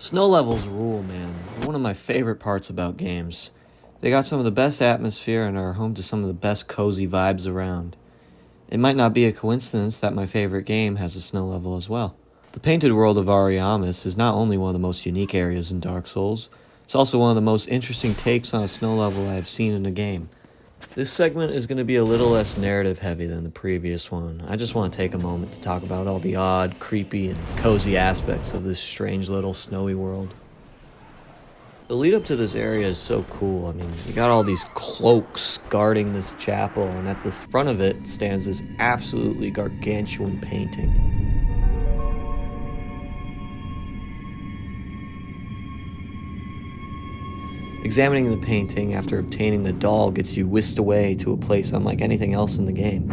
Snow levels rule, man. They're one of my favorite parts about games. They got some of the best atmosphere and are home to some of the best cozy vibes around. It might not be a coincidence that my favorite game has a snow level as well. The Painted World of Ariamis is not only one of the most unique areas in Dark Souls, it's also one of the most interesting takes on a snow level I have seen in a game. This segment is going to be a little less narrative heavy than the previous one. I just want to take a moment to talk about all the odd, creepy, and cozy aspects of this strange little snowy world. The lead up to this area is so cool. I mean, you got all these cloaks guarding this chapel, and at the front of it stands this absolutely gargantuan painting. Examining the painting after obtaining the doll gets you whisked away to a place unlike anything else in the game.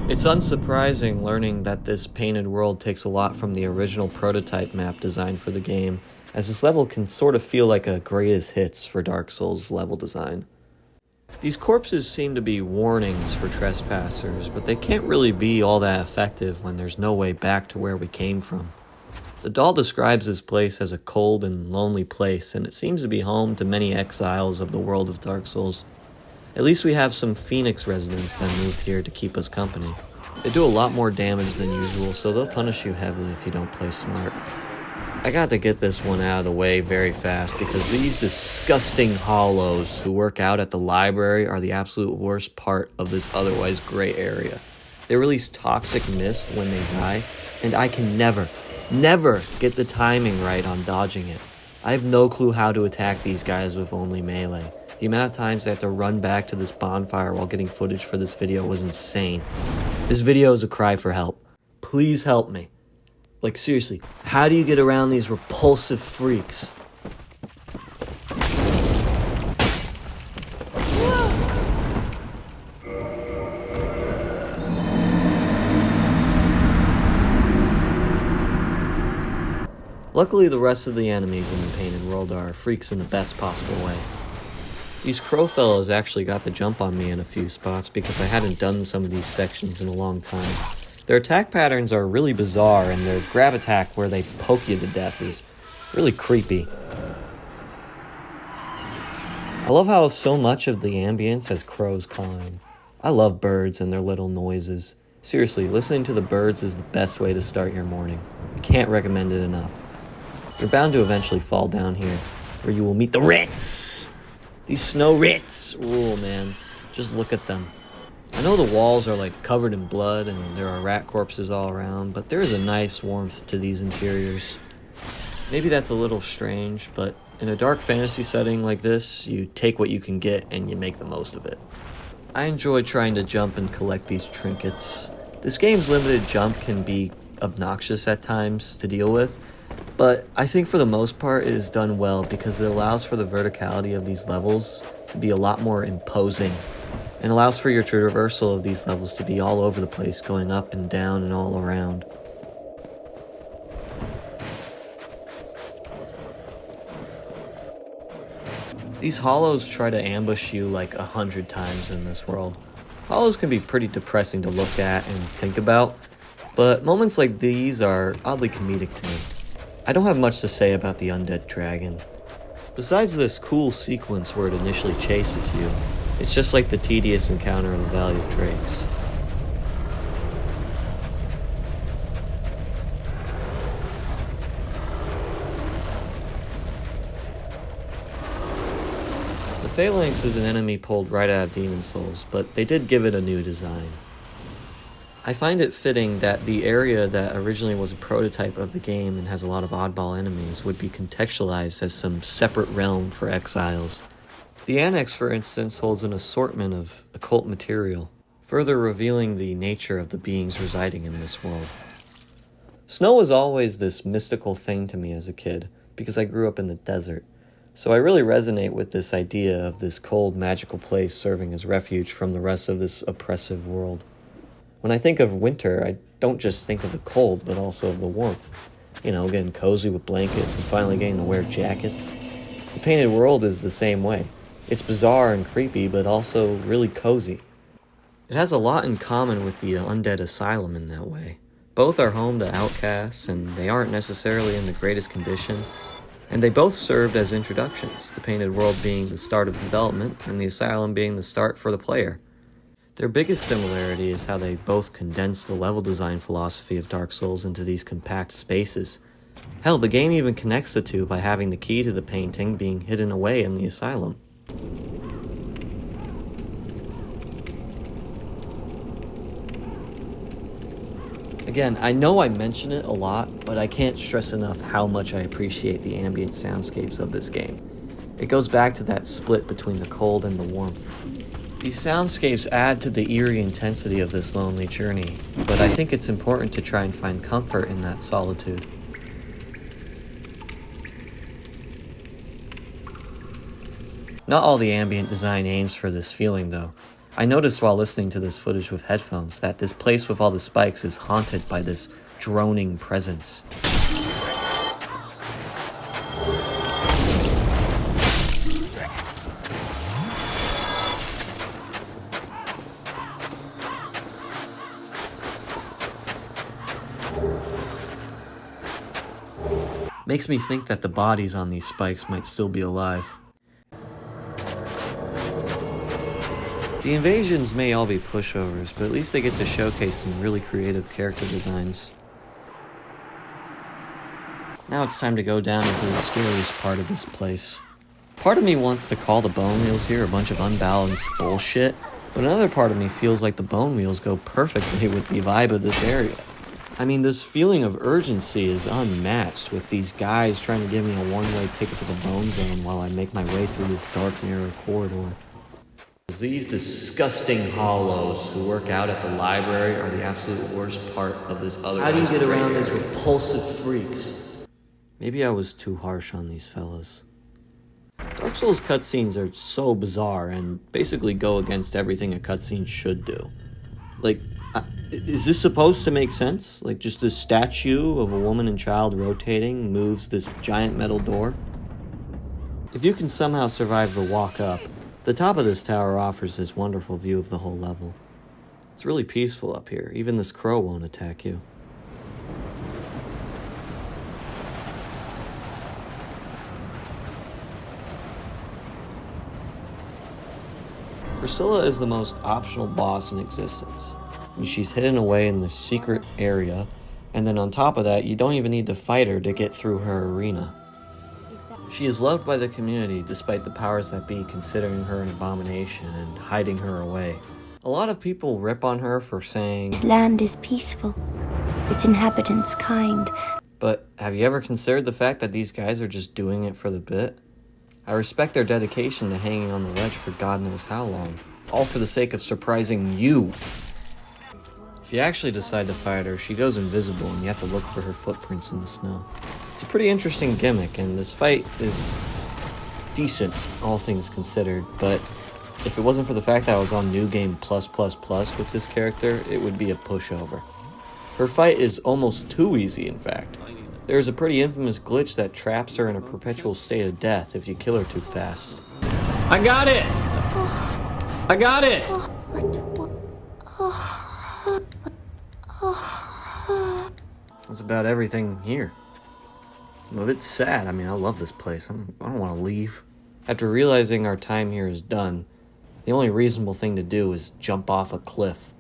It's unsurprising learning that this painted world takes a lot from the original prototype map designed for the game, as this level can sort of feel like a greatest hits for Dark Souls level design. These corpses seem to be warnings for trespassers, but they can't really be all that effective when there's no way back to where we came from. The doll describes this place as a cold and lonely place, and it seems to be home to many exiles of the world of Dark Souls. At least we have some Phoenix residents that moved here to keep us company. They do a lot more damage than usual, so they'll punish you heavily if you don't play smart. I got to get this one out of the way very fast because these disgusting hollows who work out at the library are the absolute worst part of this otherwise gray area. They release toxic mist when they die, and I can never get the timing right on dodging it. I have no clue how to attack these guys with only melee. The amount of times I have to run back to this bonfire while getting footage for this video was insane. This video is a cry for help. Please help me. Like, seriously, how do you get around these repulsive freaks? Luckily, the rest of the enemies in the Painted World are freaks in the best possible way. These crow fellows actually got the jump on me in a few spots because I hadn't done some of these sections in a long time. Their attack patterns are really bizarre, and their grab attack where they poke you to death is really creepy. I love how so much of the ambience has crows cawing. I love birds and their little noises. Seriously, listening to the birds is the best way to start your morning. I can't recommend it enough. You're bound to eventually fall down here, where you will meet the Rits! These snow Rits rule, man. Just look at them. I know the walls are like covered in blood and there are rat corpses all around, but there is a nice warmth to these interiors. Maybe that's a little strange, but in a dark fantasy setting like this, you take what you can get and you make the most of it. I enjoy trying to jump and collect these trinkets. This game's limited jump can be obnoxious at times to deal with, but I think for the most part it is done well because it allows for the verticality of these levels to be a lot more imposing, and allows for your traversal of these levels to be all over the place, going up and down and all around. These hollows try to ambush you like 100 times in this world. Hollows can be pretty depressing to look at and think about, but moments like these are oddly comedic to me. I don't have much to say about the undead dragon. Besides this cool sequence where it initially chases you, it's just like the tedious encounter in the Valley of Drakes. The Phalanx is an enemy pulled right out of Demon Souls, but they did give it a new design. I find it fitting that the area that originally was a prototype of the game and has a lot of oddball enemies would be contextualized as some separate realm for exiles. The Annex, for instance, holds an assortment of occult material, further revealing the nature of the beings residing in this world. Snow was always this mystical thing to me as a kid, because I grew up in the desert, so I really resonate with this idea of this cold, magical place serving as refuge from the rest of this oppressive world. When I think of winter, I don't just think of the cold, but also of the warmth. You know, getting cozy with blankets and finally getting to wear jackets. The Painted World is the same way. It's bizarre and creepy, but also really cozy. It has a lot in common with the Undead Asylum in that way. Both are home to outcasts, and they aren't necessarily in the greatest condition, and they both served as introductions, the Painted World being the start of development, and the Asylum being the start for the player. Their biggest similarity is how they both condense the level design philosophy of Dark Souls into these compact spaces. Hell, the game even connects the two by having the key to the painting being hidden away in the Asylum. Again, I know I mention it a lot, but I can't stress enough how much I appreciate the ambient soundscapes of this game. It goes back to that split between the cold and the warmth. These soundscapes add to the eerie intensity of this lonely journey, but I think it's important to try and find comfort in that solitude. Not all the ambient design aims for this feeling, though. I noticed while listening to this footage with headphones that this place with all the spikes is haunted by this droning presence. Makes me think that the bodies on these spikes might still be alive. The invasions may all be pushovers, but at least they get to showcase some really creative character designs. Now it's time to go down into the scariest part of this place. Part of me wants to call the bone wheels here a bunch of unbalanced bullshit, but another part of me feels like the bone wheels go perfectly with the vibe of this area. I mean, this feeling of urgency is unmatched, with these guys trying to give me a one-way ticket to the bone zone while I make my way through this dark, narrow corridor. These disgusting hollows who work out at the library are the absolute worst part of this other. How do you get around these repulsive freaks? Maybe I was too harsh on these fellas. Dark Souls cutscenes are so bizarre and basically go against everything a cutscene should do. Like, is this supposed to make sense? Like, just this statue of a woman and child rotating moves this giant metal door? If you can somehow survive the walk up, the top of this tower offers this wonderful view of the whole level. It's really peaceful up here. Even this crow won't attack you. Priscilla is the most optional boss in existence. She's hidden away in this secret area, and then on top of that, you don't even need to fight her to get through her arena. She is loved by the community despite the powers that be considering her an abomination and hiding her away. A lot of people rip on her for saying, "This land is peaceful, its inhabitants kind." But have you ever considered the fact that these guys are just doing it for the bit? I respect their dedication to hanging on the ledge for God knows how long, all for the sake of surprising you. If you actually decide to fight her, she goes invisible and you have to look for her footprints in the snow. It's a pretty interesting gimmick, and this fight is decent, all things considered, but if it wasn't for the fact that I was on New Game Plus with this character, it would be a pushover. Her fight is almost too easy, in fact. There's a pretty infamous glitch that traps her in a perpetual state of death if you kill her too fast. I got it! I got it! That's about everything here. I'm a bit sad. I mean, I love this place. I don't want to leave. After realizing our time here is done, the only reasonable thing to do is jump off a cliff.